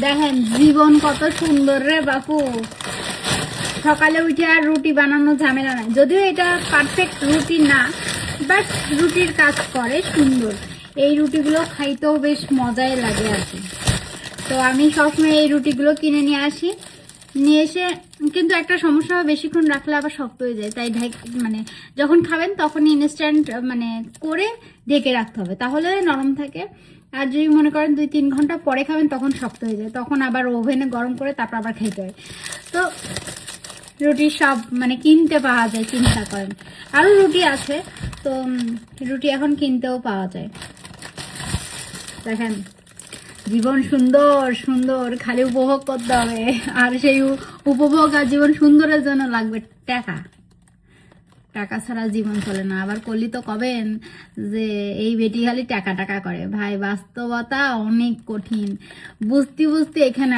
দেখেন জীবন কত সুন্দর রে বাপু। সকালে উঠে আর রুটি বানানো ঝামেলা নাই, যদিও এটা পারফেক্ট রুটি না, বাট রুটির কাজ করে সুন্দর। এই রুটিগুলো খাইতেও বেশ মজাই লাগে আর কি। তো আমি সবসময় এই রুটিগুলো কিনে নিয়ে আসি, নিয়ে এসে কিন্তু একটা সমস্যা হয়, বেশিক্ষণ রাখলে আবার শক্ত হয়ে যায়, তাই মানে যখন খাবেন তখন ইনস্ট্যান্ট মানে করে ঢেকে রাখতে হবে, তাহলে নরম থাকে। আর যদি মনে করেন 2-3 ঘন্টা পরে খাবেন তখন শক্ত হয়ে যায়, তখন আবার ওভেনে গরম করে তারপর আবার খেতে হয়। তো রুটি সব মানে কিনতে পাওয়া যায়, চিন্তা করেন। আরও রুটি আছে, তো রুটি এখন কিনতেও পাওয়া যায়। দেখেন জীবন সুন্দর সুন্দর, খালি উপভোগ করতে হবে। আর সেই উপভোগ আর জীবন সুন্দরের জন্য লাগবে টাকা। টাকা ছাড়া জীবন চলে না। আবার করলি তো কবেন যে এই বেটি খালি টাকা টাকা করে। ভাই বাস্তবতা অনেক কঠিন, বুঝতে বুঝতে এখানে